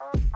Welcome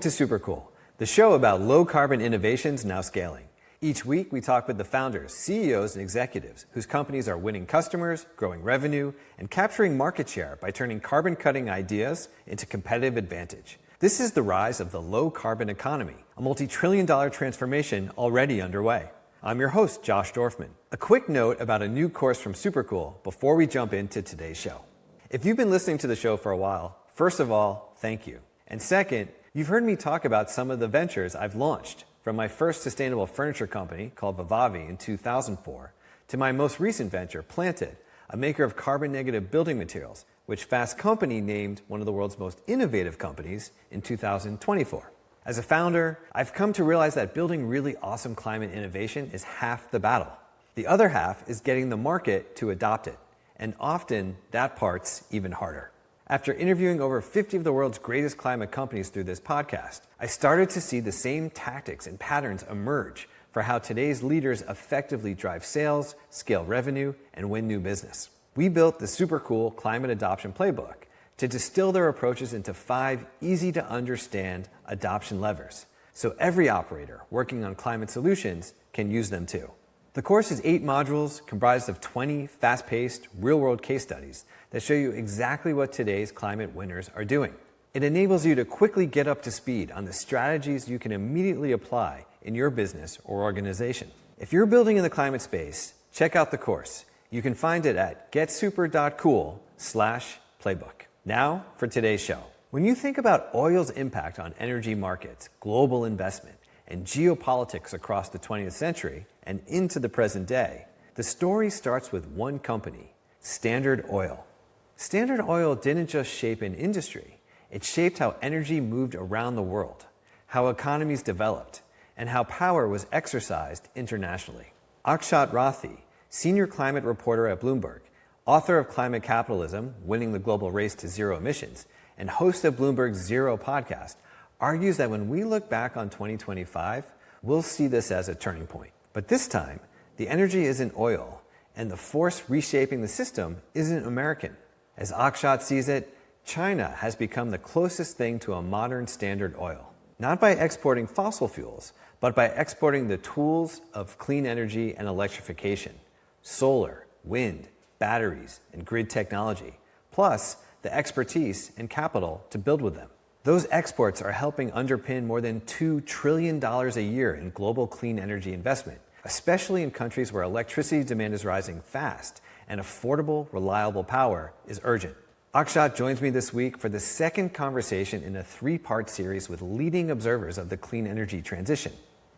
to Supercool, the show about low-carbon innovations now scaling. Each week, we talk with the founders, CEOs, and executives whose companies are winning customers, growing revenue, and capturing market share by turning carbon-cutting ideas into competitive advantage. This is the rise of the low-carbon economy, a multi-trillion-dollar transformation already underway. I'm your host, Josh Dorfman. A quick note about a new course from Supercool before we jump into today's show. If you've been listening to the show for a while, first of all, thank you. And second, you've heard me talk about some of the ventures I've launched, from my first sustainable furniture company called Vivavi in 2004 to my most recent venture, Planted, a maker of carbon-negative building materials, which Fast Company named one of the world's most innovative companies in 2024. As a founder, I've come to realize that building really awesome climate innovation is half the battle. The other half is getting the market to adopt it, and often that part's even harder. After interviewing over 50 of the world's greatest climate companies through this podcast, I started to see the same tactics and patterns emerge for how today's leaders effectively drive sales, scale revenue, and win new business. We built the Supercool Climate Adoption Playbook to distill their approaches into 5 easy-to-understand adoption levers, so every operator working on climate solutions can use them too. The course is 8 modules comprised of 20 fast-paced, real-world case studies that show you exactly what today's climate winners are doing. It enables you to quickly get up to speed on the strategies you can immediately apply in your business or organization. If you're building in the climate space, check out the course. You can find it at getsuper.cool/playbook. Now for today's show. When you think about oil's impact on energy markets, global investment, and geopolitics across the 20th century and into the present day, the story starts with one company, Standard Oil. Standard Oil didn't just shape an industry, it shaped how energy moved around the world, how economies developed, and how power was exercised internationally. Akshat Rathi, senior climate reporter at Bloomberg, author of Climate Capitalism, Winning the Global Race to Zero Emissions, and host of Bloomberg's Zero podcast, argues that when we look back on 2025, we'll see this as a turning point. But this time, the energy isn't oil, and the force reshaping the system isn't American. As Akshat sees it, China has become the closest thing to a modern Standard Oil, not by exporting fossil fuels, but by exporting the tools of clean energy and electrification, solar, wind, batteries, and grid technology, plus the expertise and capital to build with them. Those exports are helping underpin more than $2 trillion a year in global clean energy investment, especially in countries where electricity demand is rising fast and affordable, reliable power is urgent. Akshat joins me this week for the second conversation in a 3-part series with leading observers of the clean energy transition.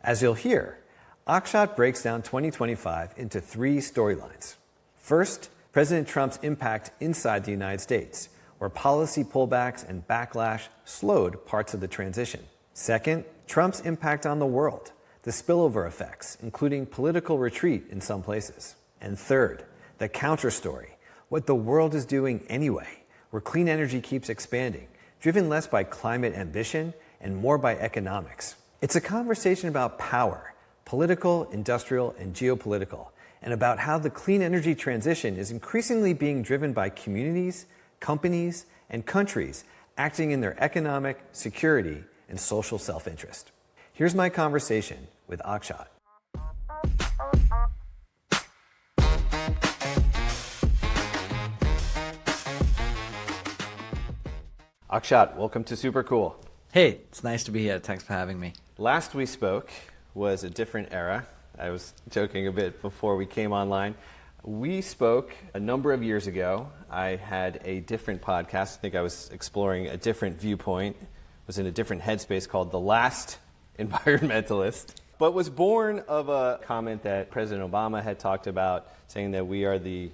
As you'll hear, Akshat breaks down 2025 into 3 storylines. First, President Trump's impact inside the United States, where policy pullbacks and backlash slowed parts of the transition. Second, Trump's impact on the world, the spillover effects, including political retreat in some places. And third, the counter story, what the world is doing anyway, where clean energy keeps expanding, driven less by climate ambition and more by economics. It's a conversation about power, political, industrial, and geopolitical, and about how the clean energy transition is increasingly being driven by communities, companies, and countries acting in their economic, security, and social self-interest. Here's my conversation with Akshat. Akshat, welcome to Supercool. Hey, it's nice to be here. Thanks for having me. Last we spoke was a different era. I was joking a bit before we came online. We spoke a number of years ago. I had a different podcast. I think I was exploring a different viewpoint. Was in a different headspace called The Last Environmentalist, but was born of a comment that President Obama had talked about, saying that we are the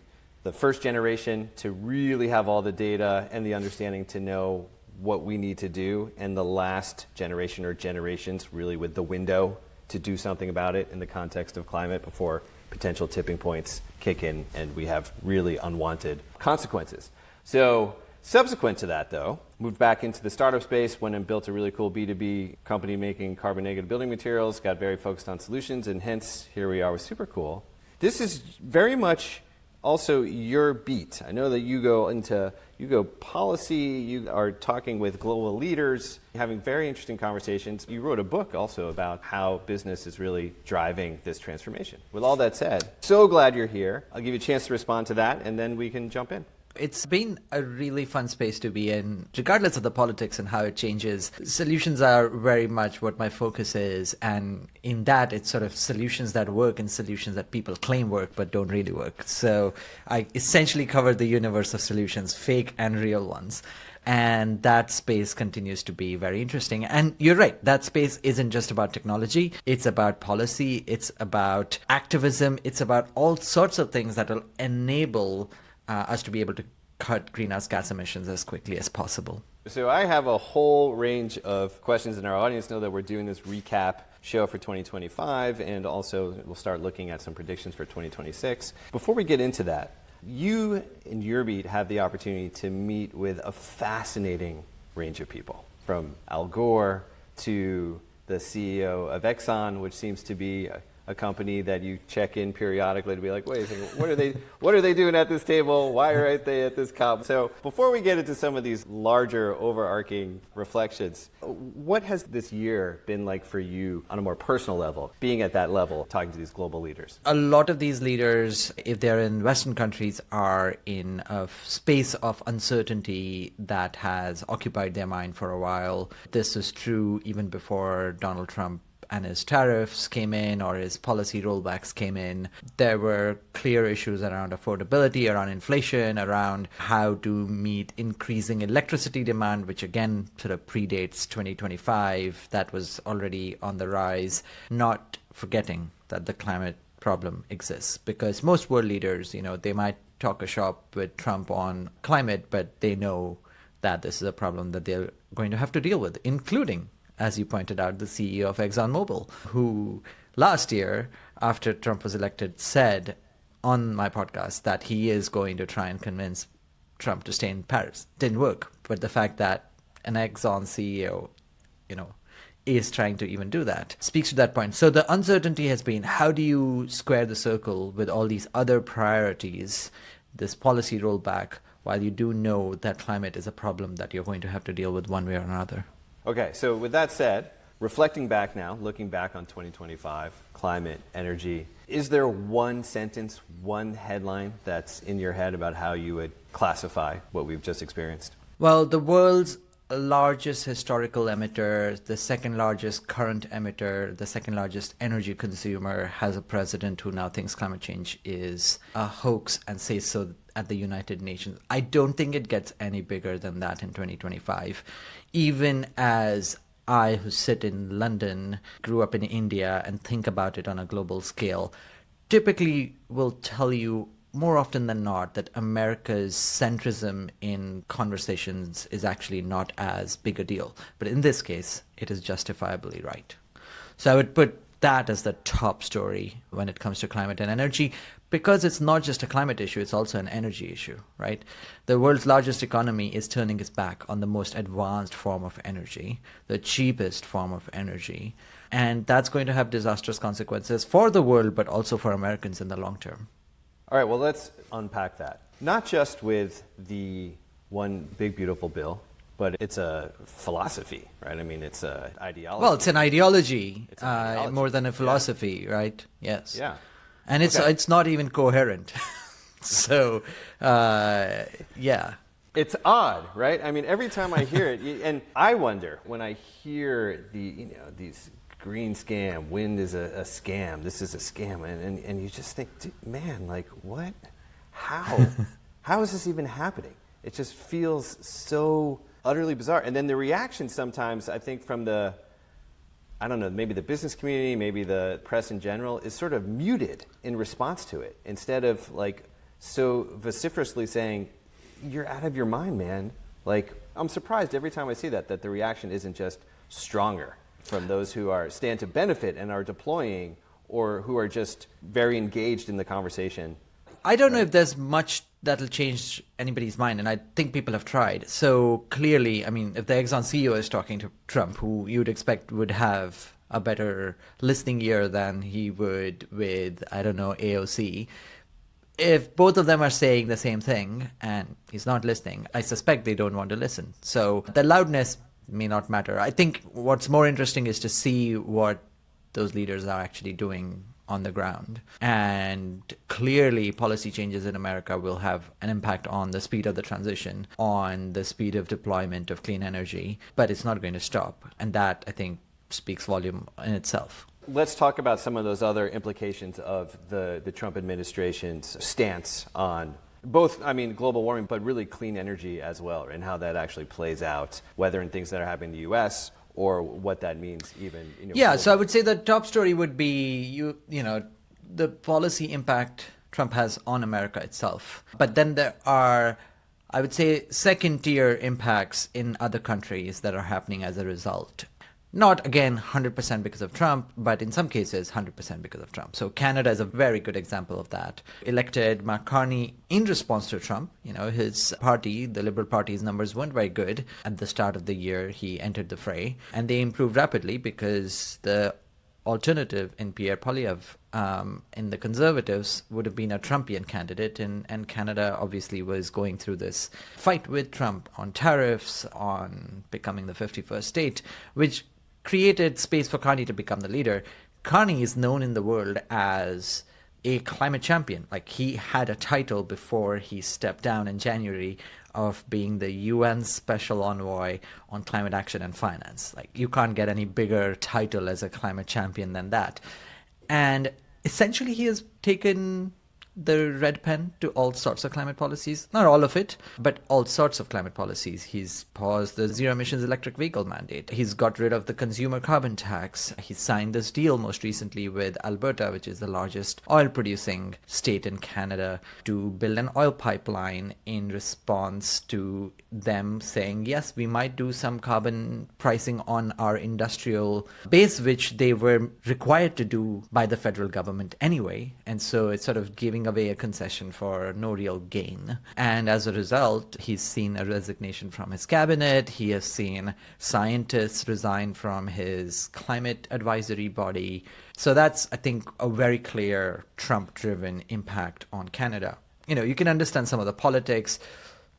first generation to really have all the data and the understanding to know what we need to do, and the last generation or generations really with the window to do something about it in the context of climate before potential tipping points kick in and we have really unwanted consequences. So Subsequent to that, though, moved back into the startup space, went and built a really cool B2B company making carbon negative building materials, got very focused on solutions, and hence here we are with Supercool. This is very much also your beat. I know that you go policy, you are talking with global leaders, having very interesting conversations. You wrote a book also about how business is really driving this transformation. With all that said, so glad you're here. I'll give you a chance to respond to that, and then we can jump in. It's been a really fun space to be in, regardless of the politics and how it changes. Solutions are very much what my focus is, and in that, it's sort of solutions that work and solutions that people claim work but don't really work. So I essentially covered the universe of solutions, fake and real ones. And that space continues to be very interesting. And you're right, that space isn't just about technology. It's about policy. It's about activism. It's about all sorts of things that will enable us to be able to cut greenhouse gas emissions as quickly as possible. So I have a whole range of questions, and our audience know that we're doing this recap show for 2025, and also we'll start looking at some predictions for 2026. Before we get into that, you and your beat have the opportunity to meet with a fascinating range of people, from Al Gore to the CEO of Exxon, which seems to be a company that you check in periodically to be like, wait a second, what are they doing at this table? Why aren't they at this COP? So before we get into some of these larger overarching reflections, what has this year been like for you on a more personal level, being at that level, talking to these global leaders? A lot of these leaders, if they're in Western countries, are in a space of uncertainty that has occupied their mind for a while. This was true even before Donald Trump and his tariffs came in or his policy rollbacks came in. There were clear issues around affordability, around inflation, around how to meet increasing electricity demand, which again sort of predates 2025. That was already on the rise. Not forgetting that the climate problem exists, because most world leaders, they might talk a shop with Trump on climate, but they know that this is a problem that they're going to have to deal with, including, as you pointed out, the CEO of ExxonMobil, who last year, after Trump was elected, said on my podcast that he is going to try and convince Trump to stay in Paris. Didn't work. But the fact that an Exxon CEO, is trying to even do that speaks to that point. So the uncertainty has been, how do you square the circle with all these other priorities, this policy rollback, while you do know that climate is a problem that you're going to have to deal with one way or another? Okay, so with that said, reflecting back now, looking back on 2025, climate, energy, is there one sentence, one headline that's in your head about how you would classify what we've just experienced? Well, the world's largest historical emitter, the second largest current emitter, the second largest energy consumer, has a president who now thinks climate change is a hoax and says so at the United Nations. I don't think it gets any bigger than that in 2025. Even as I, who sit in London, grew up in India and think about it on a global scale, typically will tell you more often than not that America's centrism in conversations is actually not as big a deal. But in this case, it is justifiably right. So I would put that as the top story when it comes to climate and energy, because it's not just a climate issue, it's also an energy issue, right? The world's largest economy is turning its back on the most advanced form of energy, the cheapest form of energy, and that's going to have disastrous consequences for the world, but also for Americans in the long term. All right, well, let's unpack that. Not just with the one big, beautiful bill, but it's a philosophy, right? I mean, it's an ideology. Well, it's an ideology, more than a philosophy, right? Yes. Yeah. And it's not even coherent. So, yeah. It's odd, right? I mean, every time I hear it, and I wonder when I hear these green scam, wind is a scam, this is a scam, and you just think, man, like what? How is this even happening? It just feels so utterly bizarre. And then the reaction sometimes, I think, from maybe the business community, maybe the press in general, is sort of muted in response to it, instead of like so vociferously saying, you're out of your mind, man. Like, I'm surprised every time I see that the reaction isn't just stronger from those who stand to benefit and are deploying, or who are just very engaged in the conversation. I don't know if there's much that'll change anybody's mind, and I think people have tried. So clearly, I mean, if the Exxon CEO is talking to Trump, who you'd expect would have a better listening ear than he would with, I don't know, AOC, if both of them are saying the same thing and he's not listening, I suspect they don't want to listen. So the loudness may not matter. I think what's more interesting is to see what those leaders are actually doing on the ground. And clearly, policy changes in America will have an impact on the speed of the transition, on the speed of deployment of clean energy, but it's not going to stop. And that, I think, speaks volume in itself. Let's talk about some of those other implications of the Trump administration's stance on both, I mean, global warming, but really clean energy as well, and how that actually plays out, whether in things that are happening in the U.S. or what that means even. Yeah, so I would say the top story would be, the policy impact Trump has on America itself. But then there are, I would say, second-tier impacts in other countries that are happening as a result. Not, again, 100% because of Trump, but in some cases, 100% because of Trump. So Canada is a very good example of that. Elected Mark Carney in response to Trump. His party, the Liberal Party's numbers weren't very good at the start of the year he entered the fray. And they improved rapidly because the alternative in Pierre Poilievre in the Conservatives would have been a Trumpian candidate. And Canada obviously was going through this fight with Trump on tariffs, on becoming the 51st state, which created space for Carney to become the leader. Carney is known in the world as a climate champion. Like, he had a title before he stepped down in January of being the UN Special Envoy on Climate Action and Finance. Like, you can't get any bigger title as a climate champion than that. And essentially he has taken the red pen to all sorts of climate policies. Not all of it, but all sorts of climate policies. He's paused the zero emissions electric vehicle mandate. He's got rid of the consumer carbon tax. He signed this deal most recently with Alberta, which is the largest oil producing state in Canada, to build an oil pipeline in response to them saying, yes, we might do some carbon pricing on our industrial base, which they were required to do by the federal government anyway. And so it's sort of giving away a concession for no real gain. And as a result, he's seen a resignation from his cabinet. He has seen scientists resign from his climate advisory body. So that's, I think, a very clear Trump-driven impact on Canada. You can understand some of the politics.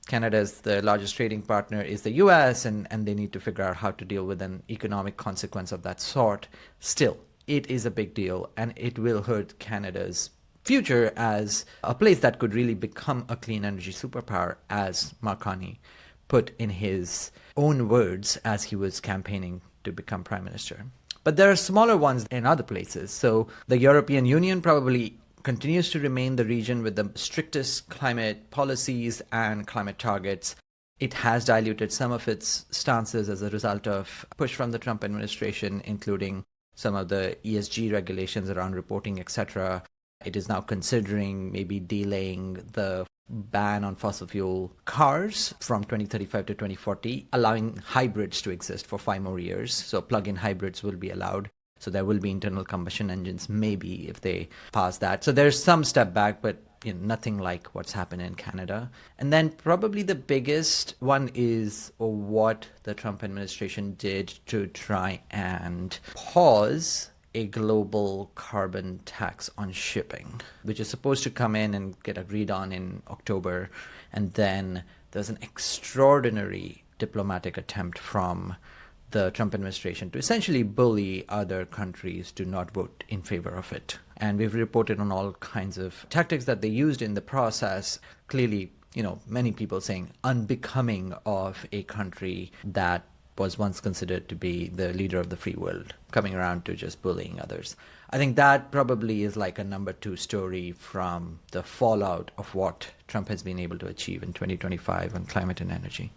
Canada's the largest trading partner is the US, and they need to figure out how to deal with an economic consequence of that sort. Still, it is a big deal, and it will hurt Canada's future as a place that could really become a clean energy superpower, as Mark Carney put in his own words as he was campaigning to become prime minister. But there are smaller ones in other places. So the European Union probably continues to remain the region with the strictest climate policies and climate targets. It has diluted some of its stances as a result of push from the Trump administration, including some of the ESG regulations around reporting, etc. It is now considering maybe delaying the ban on fossil fuel cars from 2035 to 2040, allowing hybrids to exist for 5 more years. So plug-in hybrids will be allowed. So there will be internal combustion engines, maybe, if they pass that. So there's some step back, but nothing like what's happened in Canada. And then probably the biggest one is what the Trump administration did to try and pause a global carbon tax on shipping, which is supposed to come in and get agreed on in October. And then there's an extraordinary diplomatic attempt from the Trump administration to essentially bully other countries to not vote in favor of it. And we've reported on all kinds of tactics that they used in the process. Clearly, many people saying unbecoming of a country that was once considered to be the leader of the free world, coming around to just bullying others. I think that probably is like a number 2 story from the fallout of what Trump has been able to achieve in 2025 on climate and energy.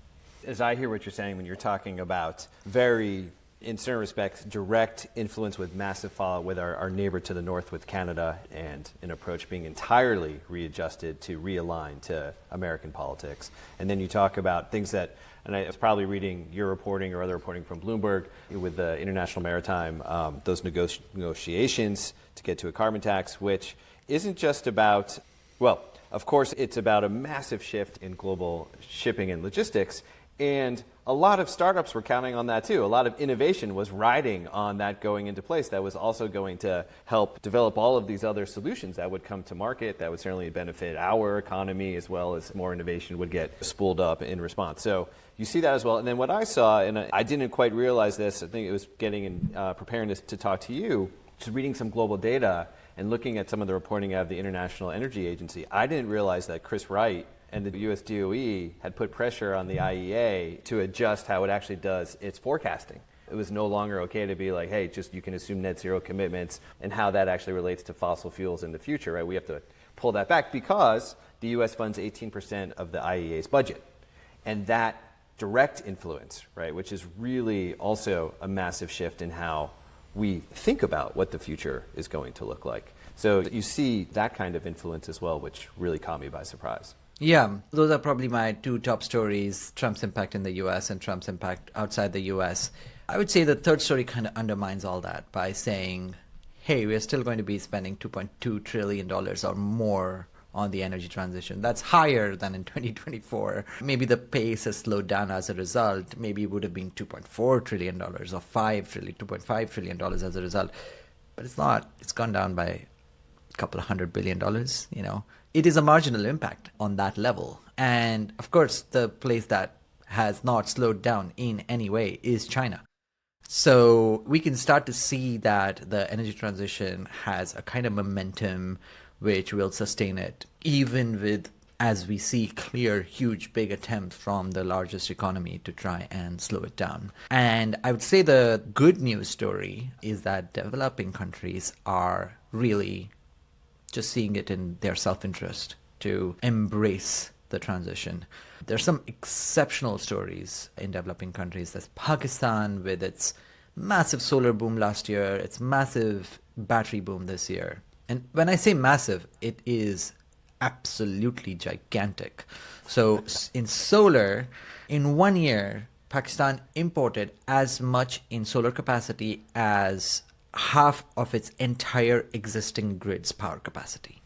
As I hear what you're saying when you're talking about very, in certain respects, direct influence with massive fallout with our neighbor to the north with Canada, and an approach being entirely readjusted to realign to American politics. And then you talk about things that, and I was probably reading your reporting or other reporting from Bloomberg with the International Maritime, those negotiations to get to a carbon tax, which isn't just about, well, Of course, it's about a massive shift in global shipping and logistics. And a lot of startups were counting on that too. A lot of innovation was riding on that going into place. That was also going to help develop all of these other solutions that would come to market that would certainly benefit our economy, as well as more innovation would get spooled up in response. So you see that as well. And then what I saw, and I didn't quite realize this, I think it was getting in preparing to talk to you, just reading some global data and looking at some of the reporting out of the International Energy Agency. I didn't realize that Chris Wright and the US DOE had put pressure on the IEA to adjust how it actually does its forecasting. It was no longer okay to be like, hey, just you can assume net zero commitments, and how that actually relates to fossil fuels in the future, right? We have to pull that back because the US funds 18% of the IEA's budget. And that direct influence, right, which is really also a massive shift in how we think about what the future is going to look like. So you see that kind of influence as well, which really caught me by surprise. Yeah, those are probably my two top stories, Trump's impact in the US and Trump's impact outside the US. I would say the third story kind of undermines all that by saying, hey, we're still going to be spending $2.2 trillion or more on the energy transition. That's higher than in 2024. Maybe the pace has slowed down as a result. Maybe it would have been $2.4 trillion or $2.5 trillion as a result. But it's not. It's gone down by a couple of $100 billion, you know. It is a marginal impact on that level. And of course, the place that has not slowed down in any way is China. So we can start to see that the energy transition has a kind of momentum which will sustain it, even with, as we see, clear, huge, big attempts from the largest economy to try and slow it down. And I would say the good news story is that developing countries are really just seeing it in their self-interest to embrace the transition. There's some exceptional stories in developing countries. There's Pakistan with its massive solar boom last year, its massive battery boom this year. And when I say massive, it is absolutely gigantic. So in solar, in 1 year, Pakistan imported as much in solar capacity as half of its entire existing grid's power capacity,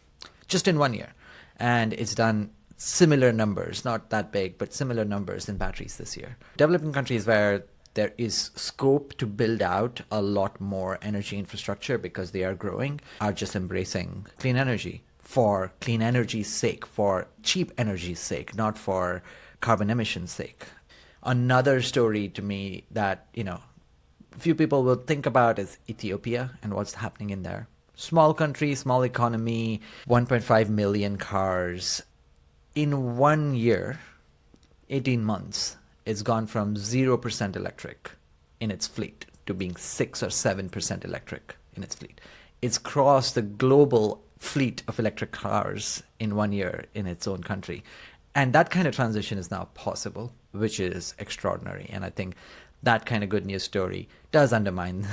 just in 1 year. And it's done similar numbers, not that big, but similar numbers in batteries this year. Developing countries where there is scope to build out a lot more energy infrastructure because they are growing are just embracing clean energy for clean energy's sake, for cheap energy's sake, not for carbon emissions' sake. Another story to me that, you know, few people will think about is Ethiopia and what's happening in there. Small country, small economy, 1.5 million cars. In 1 year, 18 months, it's gone from 0% electric in its fleet to being 6 or 7% electric in its fleet. It's crossed the global fleet of electric cars in 1 year in its own country. And that kind of transition is now possible, which is extraordinary. And I think that kind of good news story does undermine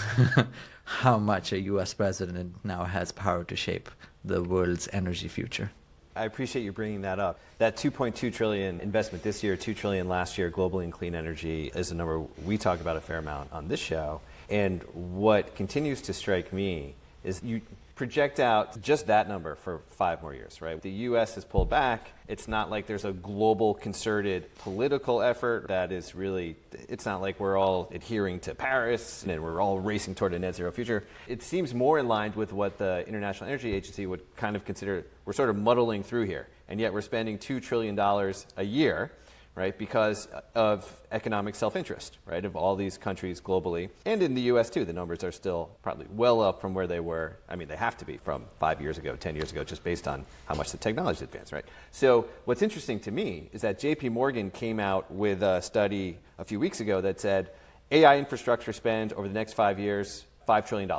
how much a US president now has power to shape the world's energy future. I appreciate you bringing that up. That 2.2 trillion investment this year, 2 trillion last year globally in clean energy is a number we talk about a fair amount on this show. And what continues to strike me is you project out just that number for 5 more years, right? The U.S. has pulled back. It's not like there's a global concerted political effort that is really, it's not like we're all adhering to Paris and we're all racing toward a net zero future. It seems more in line with what the International Energy Agency would kind of consider, we're sort of muddling through here. And yet we're spending $2 trillion a year, right, because of economic self-interest, right, of all these countries globally. And in the U.S. too, the numbers are still probably well up from where they were. I mean, they have to be from 5 years ago, 10 years ago, just based on how much the technology advanced, right? So what's interesting to me is that JP Morgan came out with a study a few weeks ago that said AI infrastructure spend over the next 5 years, $5 trillion,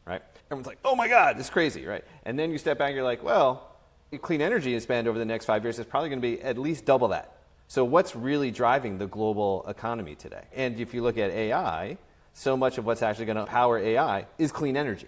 right? Everyone's like, oh my God, this is crazy, right? And then you step back and you're like, well, clean energy spend over the next 5 years is probably going to be at least double that. So what's really driving the global economy today? And if you look at AI, so much of what's actually going to power AI is clean energy.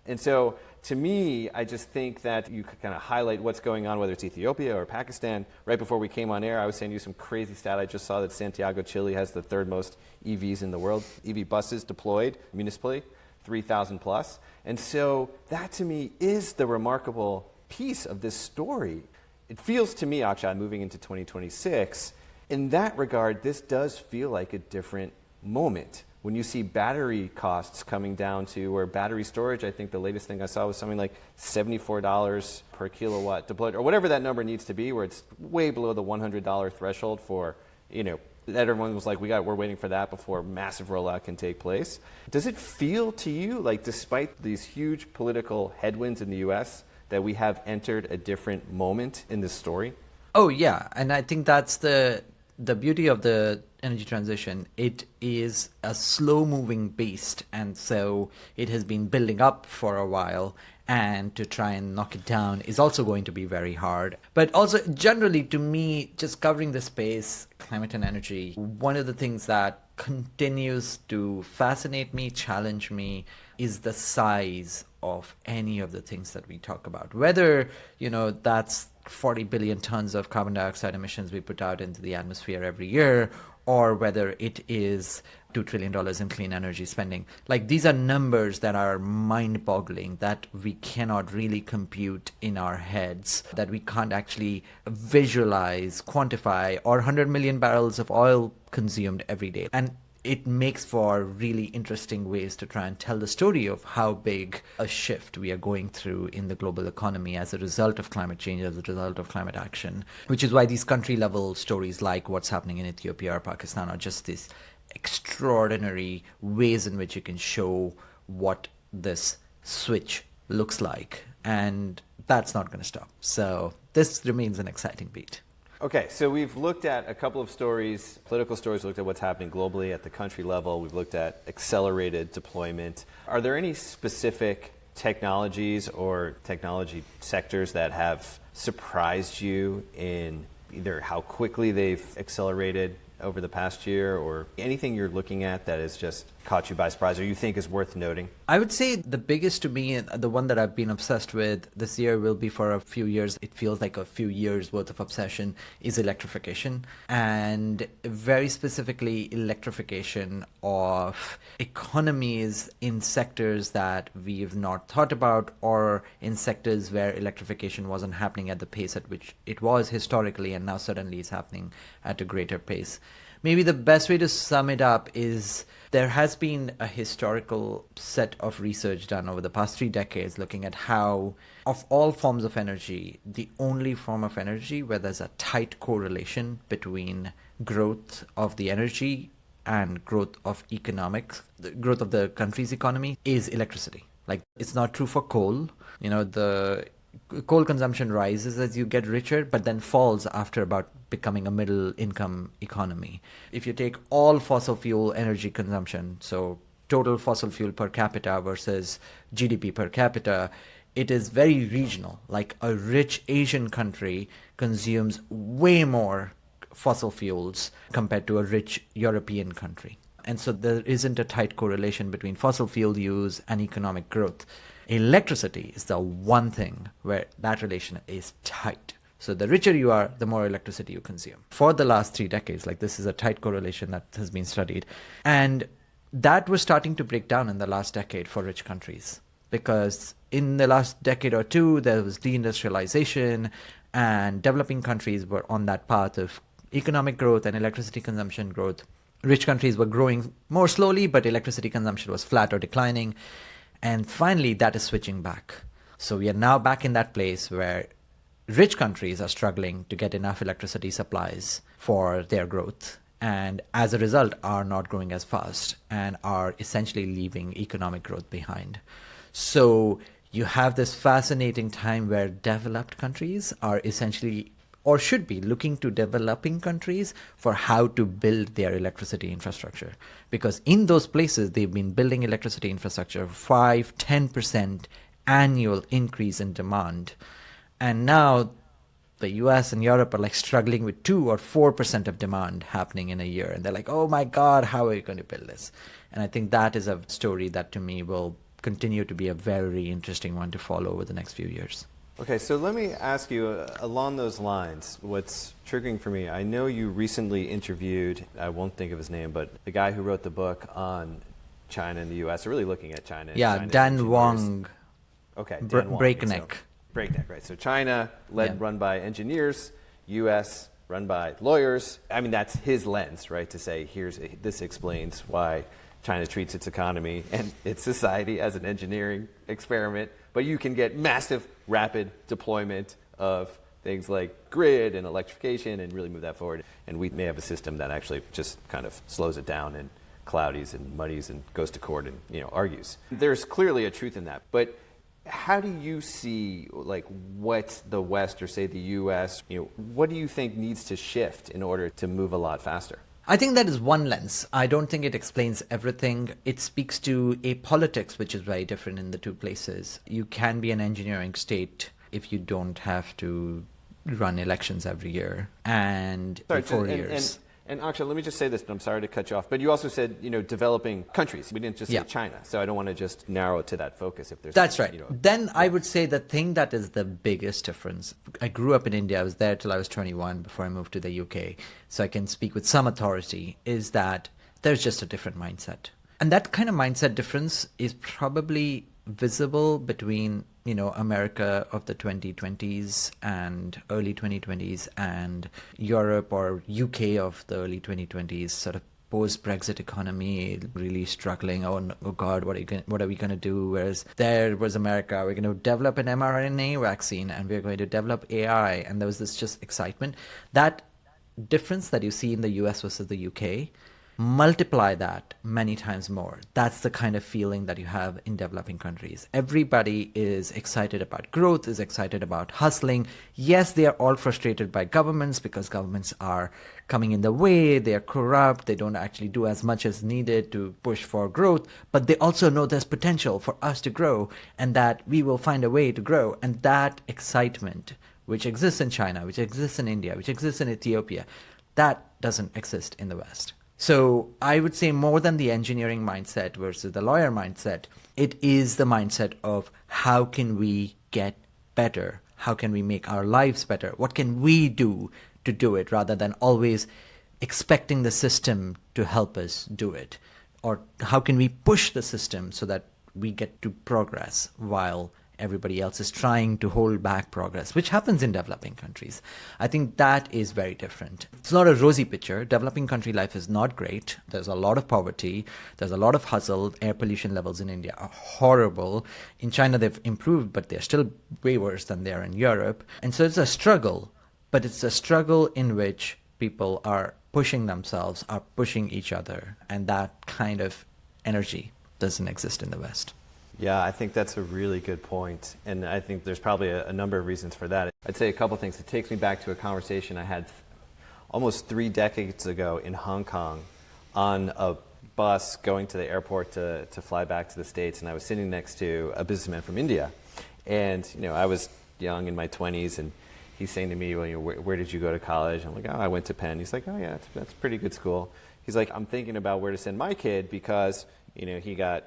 And so to me, I just think that you could kind of highlight what's going on, whether it's Ethiopia or Pakistan. Right before we came on air, I was sending you some crazy stat. I just saw that Santiago, Chile has the third most EVs in the world, EV buses deployed municipally, 3,000 plus. And so that to me is the remarkable piece of this story. it feels to me, Akshat, moving into 2026, in that regard, this does feel like a different moment. When you see battery costs coming down to, or battery storage, I think the latest thing I saw was something like $74 per kilowatt deployed, or whatever that number needs to be, where it's way below the $100 threshold for, that everyone was like, we're waiting for that before massive rollout can take place. Does it feel to you like, despite these huge political headwinds in the US, that we have entered a different moment in this story? Oh, yeah. And I think that's the beauty of the energy transition. It is a slow-moving beast, and so it has been building up for a while, and to try and knock it down is also going to be very hard. But also, generally, to me, just covering the space, climate and energy, one of the things that continues to fascinate me, challenge me, is the size of any of the things that we talk about. Whether, that's 40 billion tons of carbon dioxide emissions we put out into the atmosphere every year, or whether it is $2 trillion in clean energy spending. Like, these are numbers that are mind-boggling, that we cannot really compute in our heads, that we can't actually visualize, quantify, or 100 million barrels of oil consumed every day. And it makes for really interesting ways to try and tell the story of how big a shift we are going through in the global economy as a result of climate change, as a result of climate action, which is why these country-level stories like what's happening in Ethiopia or Pakistan are just these extraordinary ways in which you can show what this switch looks like. And that's not going to stop. So this remains an exciting beat. Okay, so we've looked at a couple of stories, political stories, looked at what's happening globally at the country level. We've looked at accelerated deployment. Are there any specific technologies or technology sectors that have surprised you in either how quickly they've accelerated over the past year, or anything you're looking at that has just caught you by surprise or you think is worth noting? I would say the biggest to me, the one that I've been obsessed with this year, will be for a few years. It feels like a few years worth of obsession, is electrification. And very specifically, electrification of economies in sectors that we've not thought about, or in sectors where electrification wasn't happening at the pace at which it was historically, and now suddenly is happening at a greater pace. Maybe the best way to sum it up is there has been a historical set of research done over the past 3 decades looking at how, of all forms of energy, the only form of energy where there's a tight correlation between growth of the energy and growth of economics, the growth of the country's economy, is electricity. Like, it's not true for coal. The coal consumption rises as you get richer, but then falls after about becoming a middle income economy. If you take all fossil fuel energy consumption, so total fossil fuel per capita versus GDP per capita, it is very regional. Like, a rich Asian country consumes way more fossil fuels compared to a rich European country. And so there isn't a tight correlation between fossil fuel use and economic growth. Electricity is the one thing where that relation is tight. So the richer you are, the more electricity you consume. For the last 3 decades, this is a tight correlation that has been studied. And that was starting to break down in the last decade for rich countries. Because in the last decade or two, there was deindustrialization, and developing countries were on that path of economic growth and electricity consumption growth. Rich countries were growing more slowly, but electricity consumption was flat or declining. And finally, that is switching back. So we are now back in that place where rich countries are struggling to get enough electricity supplies for their growth, and as a result are not growing as fast and are essentially leaving economic growth behind. So you have this fascinating time where developed countries are essentially, or should be, looking to developing countries for how to build their electricity infrastructure. Because in those places, they've been building electricity infrastructure, 5-10% annual increase in demand. And now the US and Europe are struggling with 2 or 4% of demand happening in a year. And they're like, oh my God, how are we going to build this? And I think that is a story that to me will continue to be a very interesting one to follow over the next few years. Okay, so let me ask you, along those lines, what's triggering for me, I know you recently interviewed, I won't think of his name, but the guy who wrote the book on China and the US, or really looking at China. Yeah, China's Dan engineers. Wang. Okay, Dan Wang. Breakneck. breakdown, right? So China, run by engineers, U.S., run by lawyers. I mean, that's his lens, right, to say, this explains why China treats its economy and its society as an engineering experiment. But you can get massive, rapid deployment of things like grid and electrification and really move that forward. And we may have a system that actually just kind of slows it down and cloudies and muddies and goes to court and argues. There's clearly a truth in that. But how do you see what the West or say the U.S., what do you think needs to shift in order to move a lot faster? I think that is one lens. I don't think it explains everything. It speaks to a politics which is very different in the two places. You can be an engineering state if you don't have to run elections every year and 4 years. And Akshat, let me just say this, and I'm sorry to cut you off, but you also said, developing countries. We didn't just say China, so I don't want to just narrow it to that focus. If there's That's right. Then I would say the thing that is the biggest difference. I grew up in India. I was there till I was 21 before I moved to the UK. So I can speak with some authority, is that there's just a different mindset. And that kind of mindset difference is probably visible between America of the 2020s and early 2020s and Europe or UK of the early 2020s, sort of post-Brexit economy, really struggling. Oh God, what are we going to do? Whereas there was America, we're going to develop an mRNA vaccine and we're going to develop AI. And there was this just excitement. That difference that you see in the US versus the UK, multiply that many times more. That's the kind of feeling that you have in developing countries. Everybody is excited about growth, is excited about hustling. Yes, they are all frustrated by governments because governments are coming in the way, they are corrupt, they don't actually do as much as needed to push for growth, but they also know there's potential for us to grow and that we will find a way to grow. And that excitement, which exists in China, which exists in India, which exists in Ethiopia, that doesn't exist in the West. So I would say more than the engineering mindset versus the lawyer mindset, it is the mindset of how can we get better? How can we make our lives better? What can we do to do it rather than always expecting the system to help us do it? Or how can we push the system so that we get to progress while everybody else is trying to hold back progress, which happens in developing countries. I think that is very different. It's not a rosy picture. Developing country life is not great. There's a lot of poverty. There's a lot of hustle. Air pollution levels in India are horrible. In China, they've improved, but they're still way worse than they are in Europe. And so it's a struggle, but it's a struggle in which people are pushing themselves, are pushing each other. And that kind of energy doesn't exist in the West. Yeah, I think that's a really good point. And I think there's probably a number of reasons for that. I'd say a couple things. It takes me back to a conversation I had almost 3 decades ago in Hong Kong on a bus going to the airport to fly back to the States. And I was sitting next to a businessman from India. And, I was young in my 20s. And he's saying to me, well, where did you go to college? I'm like, oh, I went to Penn. He's like, oh, yeah, that's a pretty good school. He's like, I'm thinking about where to send my kid because, he got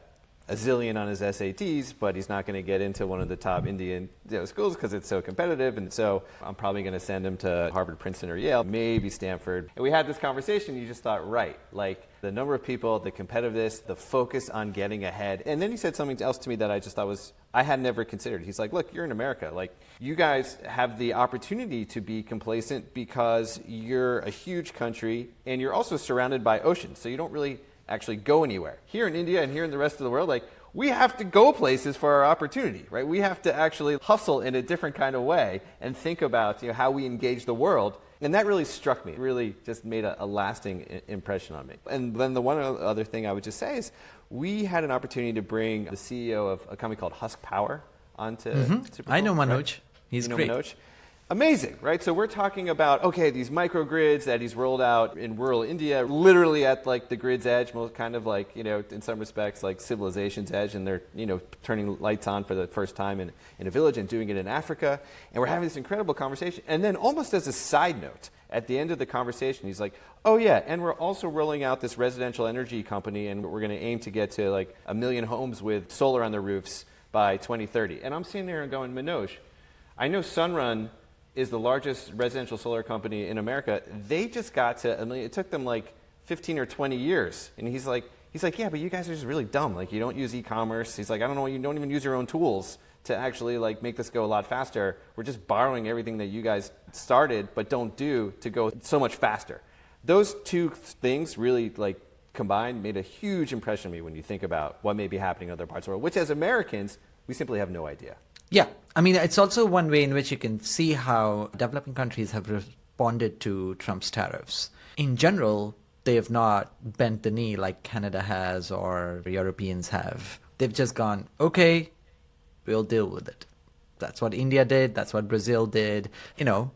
a zillion on his SATs, but he's not going to get into one of the top Indian schools because it's so competitive. And so I'm probably going to send him to Harvard, Princeton, or Yale, maybe Stanford. And we had this conversation. You just thought, right, like the number of people, the competitiveness, the focus on getting ahead. And then he said something else to me that I just thought I had never considered. He's like, look, you're in America. Like, you guys have the opportunity to be complacent because you're a huge country and you're also surrounded by oceans. So you don't really actually go anywhere. Here in India and here in the rest of the world, like, we have to go places for our opportunity, right? We have to actually hustle in a different kind of way and think about how we engage the world. And that really struck me. It really just made a lasting impression on me. And then the one other thing I would just say is we had an opportunity to bring the CEO of a company called Husk Power onto Supercool. I know Manoj. Right? He's great. Manoj? Amazing, right? So we're talking about, these microgrids that he's rolled out in rural India, literally at like the grid's edge, most kind of like, in some respects like civilization's edge, and they're, turning lights on for the first time in a village and doing it in Africa. And we're having this incredible conversation. And then almost as a side note, at the end of the conversation, he's like, oh yeah, and we're also rolling out this residential energy company, and we're going to aim to get to like 1 million homes with solar on their roofs by 2030. And I'm sitting there and going, Manoj, I know Sunrun is the largest residential solar company in America. They just got to 1 million. It took them like 15 or 20 years. And he's like, He's like, yeah, but you guys are just really dumb. Like, you don't use e-commerce. He's like, I don't know, you don't even use your own tools to actually like make this go a lot faster. We're just borrowing everything that you guys started but don't do to go so much faster. Those two things really like combined made a huge impression on me when you think about what may be happening in other parts of the world, which as Americans, we simply have no idea. Yeah, I mean, it's also one way in which you can see how developing countries have responded to Trump's tariffs. In general, they have not bent the knee like Canada has or Europeans have. They've just gone, okay, we'll deal with it. That's what India did. That's what Brazil did. You know,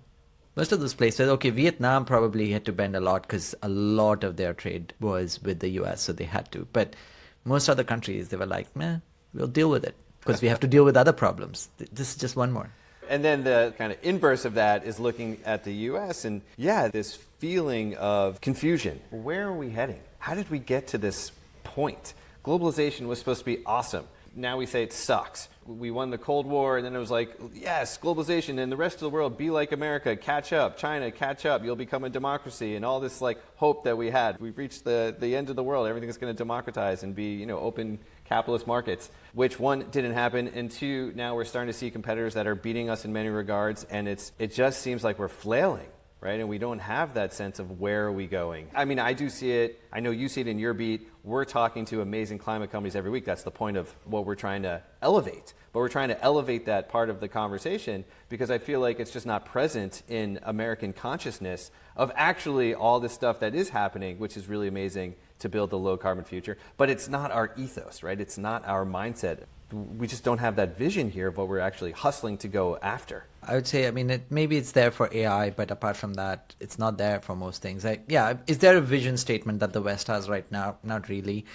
most of those places, okay, Vietnam probably had to bend a lot because a lot of their trade was with the US, so they had to. But most other countries, they were like, meh, we'll deal with it because we have to deal with other problems. This is just one more. And then the kind of inverse of that is looking at the U.S. and, yeah, this feeling of confusion. Where are we heading? How did we get to this point? Globalization was supposed to be awesome. Now we say it sucks. We won the Cold War, and then it was like, yes, globalization, and the rest of the world, be like America, catch up. China, catch up. You'll become a democracy, and all this like hope that we had. We've reached the end of the world. Everything's going to democratize and be, open capitalist markets, which one, didn't happen, and two, now we're starting to see competitors that are beating us in many regards, and it just seems like we're flailing, right? And we don't have that sense of where are we going. I mean, I do see it. I know you see it in your beat. We're talking to amazing climate companies every week. That's the point of what we're trying to elevate. But we're trying to elevate that part of the conversation because I feel like it's just not present in American consciousness of actually all this stuff that is happening, which is really amazing to build the low carbon future. But it's not our ethos, right? It's not our mindset. We just don't have that vision here of what we're actually hustling to go after. I would say, I mean, maybe it's there for AI, but apart from that, it's not there for most things. Is there a vision statement that the West has right now? Not really.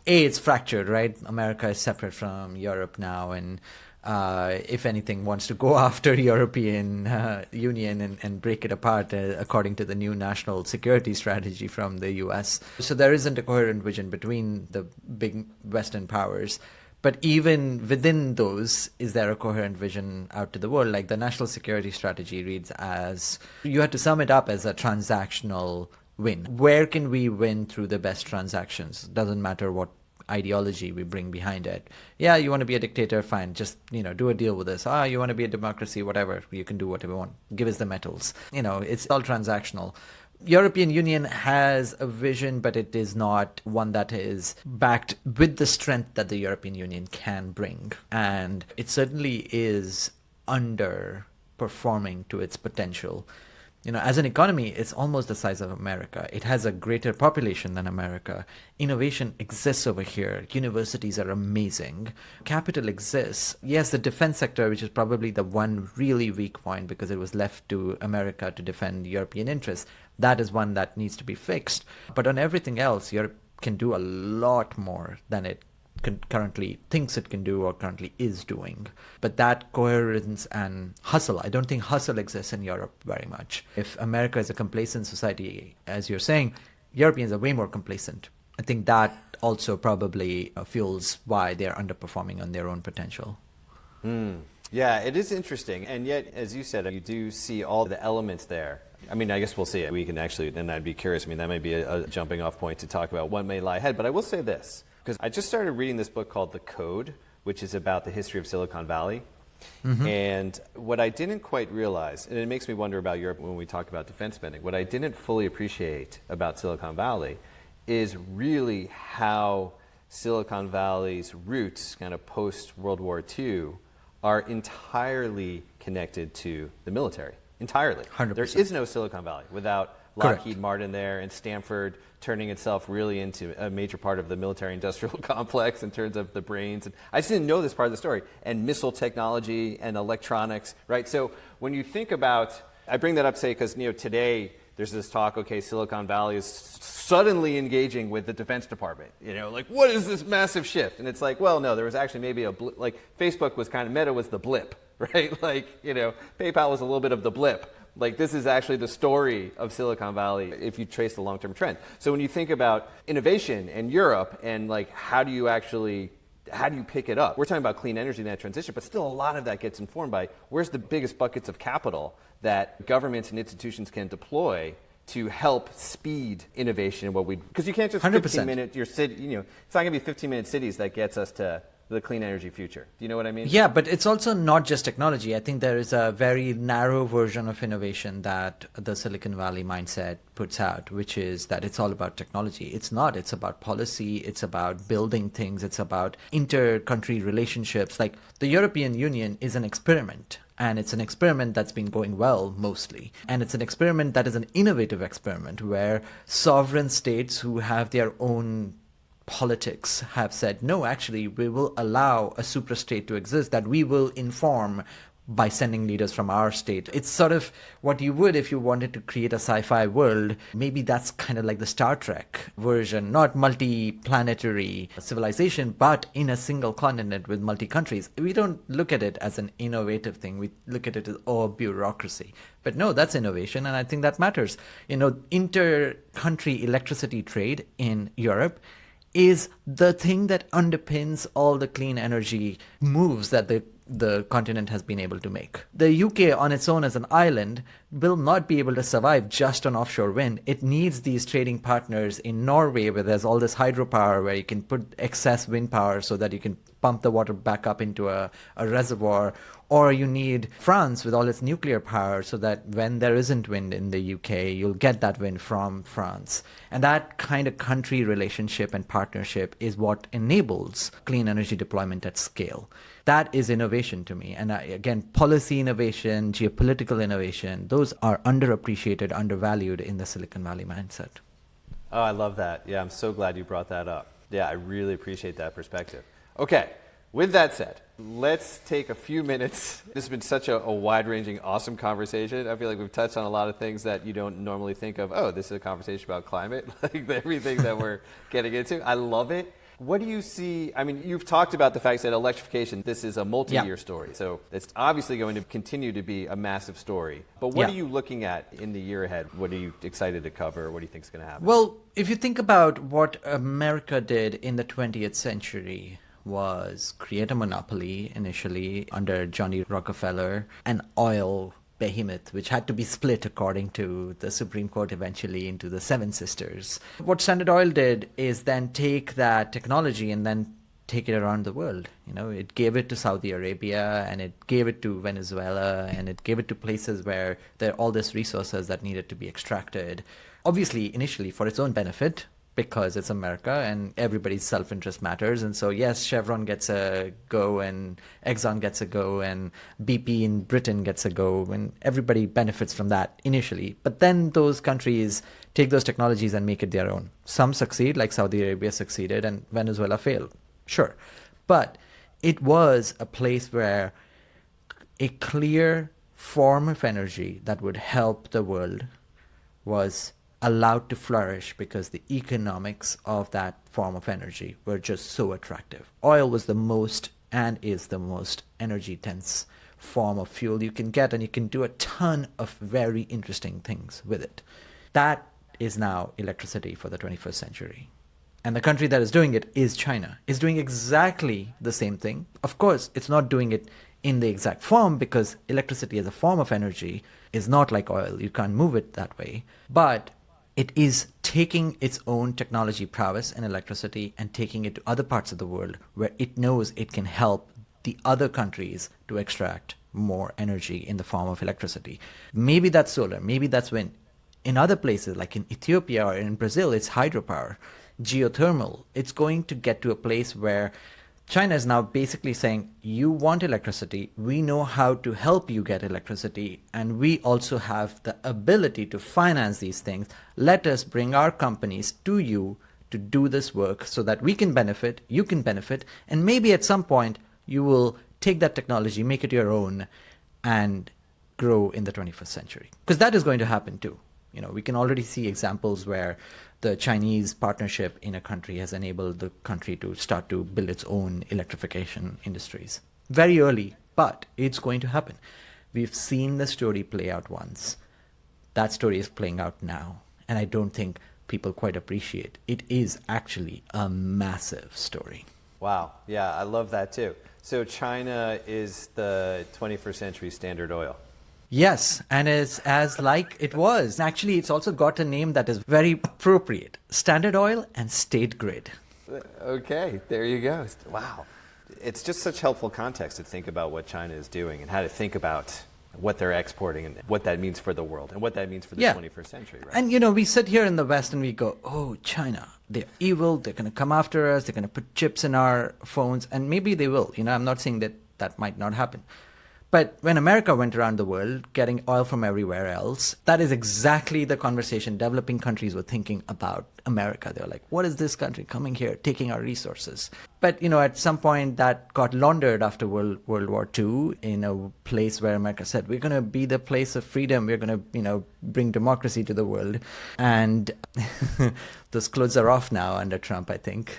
It's fractured, right? America is separate from Europe now, and if anything, wants to go after European Union and break it apart according to the new national security strategy from the US. So there isn't a coherent vision between the big Western powers. But even within those, is there a coherent vision out to the world? Like the national security strategy reads as, you had to sum it up as a transactional win. Where can we win through the best transactions? Doesn't matter what ideology we bring behind it. Yeah, you want to be a dictator, fine. Just, do a deal with us. You want to be a democracy, whatever. You can do whatever you want. Give us the metals. It's all transactional. European Union has a vision, but it is not one that is backed with the strength that the European Union can bring. And it certainly is underperforming to its potential. As an economy, it's almost the size of America. It has a greater population than America. Innovation exists over here. Universities are amazing. Capital exists. Yes, the defense sector, which is probably the one really weak point because it was left to America to defend European interests, that is one that needs to be fixed. But on everything else, Europe can do a lot more than it currently thinks it can do or currently is doing. But that coherence and hustle, I don't think hustle exists in Europe very much. If America is a complacent society, as you're saying, Europeans are way more complacent. I think that also probably fuels why they're underperforming on their own potential. Yeah, it is interesting. And yet, as you said, you do see all the elements there. I mean, I guess we'll see it. We can actually, then I'd be curious. I mean, that might be a jumping off point to talk about what may lie ahead. But I will say this, because I just started reading this book called The Code, which is about the history of Silicon Valley. Mm-hmm. And what I didn't quite realize, and it makes me wonder about Europe when we talk about defense spending, what I didn't fully appreciate about Silicon Valley is really how Silicon Valley's roots, kind of post-World War II, are entirely connected to the military. Entirely. 100%. There is no Silicon Valley without Lockheed Martin there and Stanford turning itself really into a major part of the military-industrial complex in terms of the brains. And I just didn't know this part of the story. And missile technology and electronics, right? So when you think about, I bring that up, say, because today there's this talk, okay, Silicon Valley is suddenly engaging with the Defense Department. Like, what is this massive shift? And it's like, well, no, there was actually maybe a blip. Like, Facebook was kind of, Meta was the blip, right? Like, PayPal was a little bit of the blip. Like, this is actually the story of Silicon Valley if you trace the long-term trend. So when you think about innovation and Europe and, like, how do you pick it up? We're talking about clean energy and that transition, but still a lot of that gets informed by where's the biggest buckets of capital that governments and institutions can deploy to help speed innovation in what we, because you can't just 100%. 15-minute your city, it's not going to be 15-minute cities that gets us to the clean energy future. Do you know what I mean? Yeah, but it's also not just technology. I think there is a very narrow version of innovation that the Silicon Valley mindset puts out, which is that it's all about technology. It's not. It's about policy. It's about building things. It's about inter-country relationships. Like the European Union is an experiment. And it's an experiment that's been going well, mostly. And it's an experiment that is an innovative experiment where sovereign states who have their own politics have said, no, actually, we will allow a superstate to exist that we will inform by sending leaders from our state. It's sort of what you would if you wanted to create a sci-fi world. Maybe that's kind of like the Star Trek version, not multi-planetary civilization, but in a single continent with multi-countries. We don't look at it as an innovative thing. We look at it as, oh, bureaucracy. But no, that's innovation, and I think that matters. Inter-country electricity trade in Europe is the thing that underpins all the clean energy moves that the continent has been able to make. The UK on its own as an island will not be able to survive just on offshore wind. It needs these trading partners in Norway where there's all this hydropower where you can put excess wind power so that you can pump the water back up into a reservoir. Or you need France with all its nuclear power so that when there isn't wind in the UK, you'll get that wind from France. And that kind of country relationship and partnership is what enables clean energy deployment at scale. That is innovation to me. And again, policy innovation, geopolitical innovation, those are underappreciated, undervalued in the Silicon Valley mindset. Oh, I love that. Yeah, I'm so glad you brought that up. Yeah, I really appreciate that perspective. Okay, with that said, let's take a few minutes. This has been such a wide-ranging, awesome conversation. I feel like we've touched on a lot of things that you don't normally think of. Oh, this is a conversation about climate, like everything that we're getting into. I love it. What do you see? I mean, you've talked about the fact that electrification, this is a multi-year story. So it's obviously going to continue to be a massive story. But what are you looking at in the year ahead? What are you excited to cover? What do you think is going to happen? Well, if you think about what America did in the 20th century, was create a monopoly initially under Johnny Rockefeller, an oil behemoth, which had to be split according to the Supreme Court eventually into the Seven Sisters. What Standard Oil did is then take that technology and then take it around the world. It gave it to Saudi Arabia and it gave it to Venezuela and it gave it to places where there are all these resources that needed to be extracted. Obviously, initially for its own benefit, because it's America and everybody's self-interest matters. And so, yes, Chevron gets a go and Exxon gets a go and BP in Britain gets a go, and everybody benefits from that initially. But then those countries take those technologies and make it their own. Some succeed, like Saudi Arabia succeeded and Venezuela failed. Sure. But it was a place where a clear form of energy that would help the world was allowed to flourish because the economics of that form of energy were just so attractive. Oil was the most and is the most energy dense form of fuel you can get, and you can do a ton of very interesting things with it. That is now electricity for the 21st century. And the country that is doing it is China. It's doing exactly the same thing. Of course, it's not doing it in the exact form because electricity as a form of energy is not like oil. You can't move it that way. But it is taking its own technology prowess in electricity and taking it to other parts of the world where it knows it can help the other countries to extract more energy in the form of electricity. Maybe that's solar, maybe that's wind. In other places, like in Ethiopia or in Brazil, it's hydropower, geothermal. It's going to get to a place where China is now basically saying, you want electricity, we know how to help you get electricity, and we also have the ability to finance these things. Let us bring our companies to you to do this work so that we can benefit, you can benefit, and maybe at some point you will take that technology, make it your own, and grow in the 21st century. Because that is going to happen too. We can already see examples where the Chinese partnership in a country has enabled the country to start to build its own electrification industries. Very early, but it's going to happen. We've seen the story play out once. That story is playing out now. And I don't think people quite appreciate. It is actually a massive story. Wow. Yeah, I love that too. So China is the 21st century Standard Oil. Yes, and it's as like it was. Actually, it's also got a name that is very appropriate. Standard Oil and State Grid. Okay, there you go. Wow. It's just such helpful context to think about what China is doing and how to think about what they're exporting and what that means for the world and what that means for the 21st century. Right? And, we sit here in the West and we go, oh, China, they're evil, they're going to come after us, they're going to put chips in our phones, and maybe they will. I'm not saying that that might not happen. But when America went around the world getting oil from everywhere else, that is exactly the conversation developing countries were thinking about America. They were like, what is this country coming here, taking our resources? But, at some point that got laundered after World War II in a place where America said, we're going to be the place of freedom. We're going to, bring democracy to the world. And those clothes are off now under Trump, I think.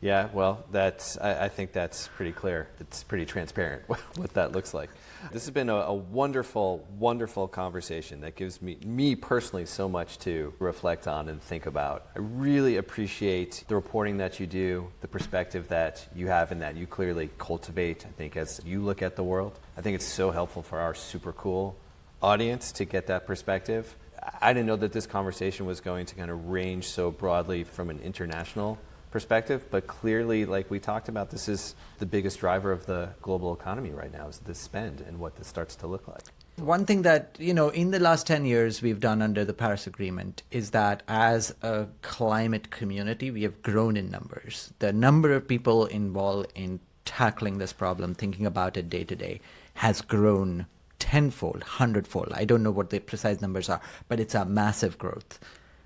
Yeah, well, I think that's pretty clear. It's pretty transparent what that looks like. This has been a wonderful, wonderful conversation that gives me personally so much to reflect on and think about. I really appreciate the reporting that you do, the perspective that you have and that you clearly cultivate, I think, as you look at the world. I think it's so helpful for our Supercool audience to get that perspective. I didn't know that this conversation was going to kind of range so broadly from an international perspective, but clearly, like we talked about, this is the biggest driver of the global economy right now, is this spend and what this starts to look like. One thing that, in the last 10 years we've done under the Paris Agreement is that as a climate community, we have grown in numbers. The number of people involved in tackling this problem, thinking about it day to day, has grown tenfold, hundredfold. I don't know what the precise numbers are, but it's a massive growth.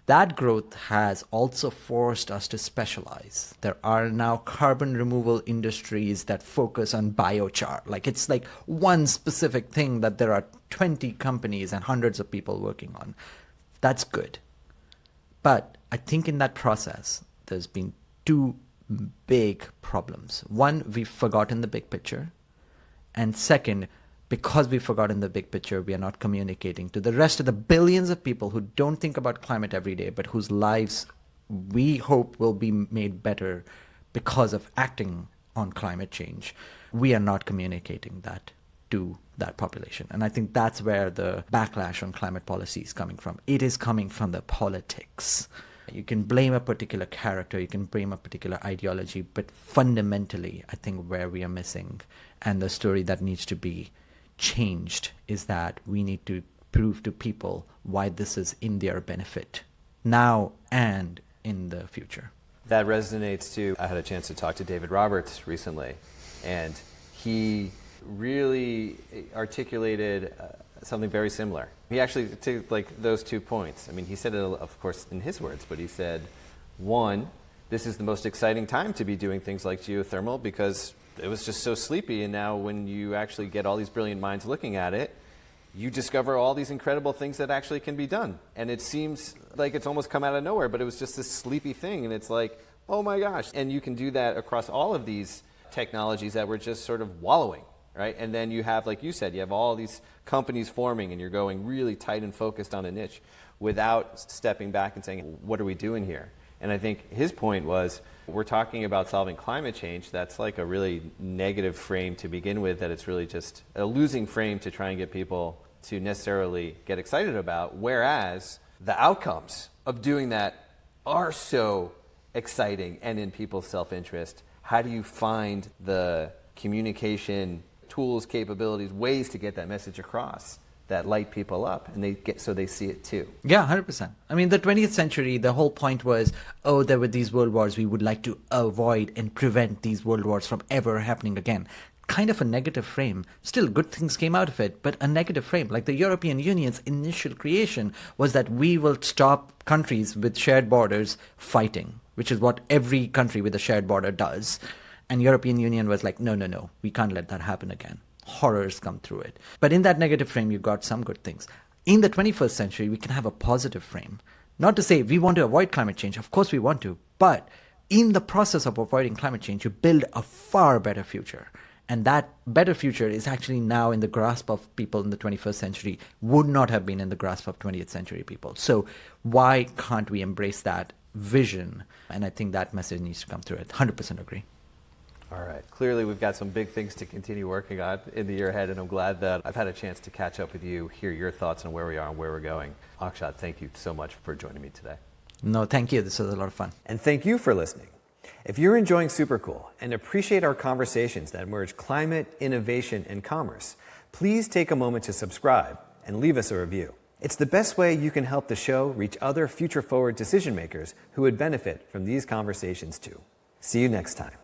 That growth has also forced us to specialize. There are now carbon removal industries that focus on biochar. It's like one specific thing that there are 20 companies and hundreds of people working on. That's good. But I think in that process, there's been two big problems. One, we've forgotten the big picture. And second, because we've forgotten the big picture, we are not communicating to the rest of the billions of people who don't think about climate every day, but whose lives we hope will be made better because of acting on climate change. We are not communicating that to that population. And I think that's where the backlash on climate policy is coming from. It is coming from the politics. You can blame a particular character, you can blame a particular ideology, but fundamentally, I think where we are missing, and the story that needs to be changed, is that we need to prove to people why this is in their benefit now and in the future. That resonates too. I had a chance to talk to David Roberts recently, and he really articulated something very similar. He actually took those 2 points. I mean, he said it, of course, in his words, but he said, one, this is the most exciting time to be doing things like geothermal because it was just so sleepy, and now when you actually get all these brilliant minds looking at it, you discover all these incredible things that actually can be done. And it seems like it's almost come out of nowhere, but it was just this sleepy thing, and it's like, oh my gosh. And you can do that across all of these technologies that were just sort of wallowing, right? And then you have, like you said, you have all these companies forming, and you're going really tight and focused on a niche without stepping back and saying, what are we doing here? And I think his point was, we're talking about solving climate change. That's like a really negative frame to begin with, that it's really just a losing frame to try and get people to necessarily get excited about, whereas the outcomes of doing that are so exciting and in people's self-interest. How do you find the communication tools, capabilities, ways to get that message across that light people up, and they see it too? Yeah, 100%. I mean, the 20th century, the whole point was, there were these world wars. We would like to avoid and prevent these world wars from ever happening again. Kind of a negative frame. Still, good things came out of it, but a negative frame. Like the European Union's initial creation was that we will stop countries with shared borders fighting, which is what every country with a shared border does. And European Union was like, no, we can't let that happen again. Horrors come through it. But in that negative frame, you got some good things. In the 21st century, we can have a positive frame. Not to say we want to avoid climate change. Of course we want to. But in the process of avoiding climate change, you build a far better future. And that better future is actually now in the grasp of people in the 21st century, would not have been in the grasp of 20th century people. So why can't we embrace that vision? And I think that message needs to come through it. 100% agree. All right. Clearly, we've got some big things to continue working on in the year ahead, and I'm glad that I've had a chance to catch up with you, hear your thoughts on where we are and where we're going. Akshat, thank you so much for joining me today. No, thank you. This was a lot of fun. And thank you for listening. If you're enjoying Supercool and appreciate our conversations that merge climate, innovation, and commerce, please take a moment to subscribe and leave us a review. It's the best way you can help the show reach other future-forward decision makers who would benefit from these conversations too. See you next time.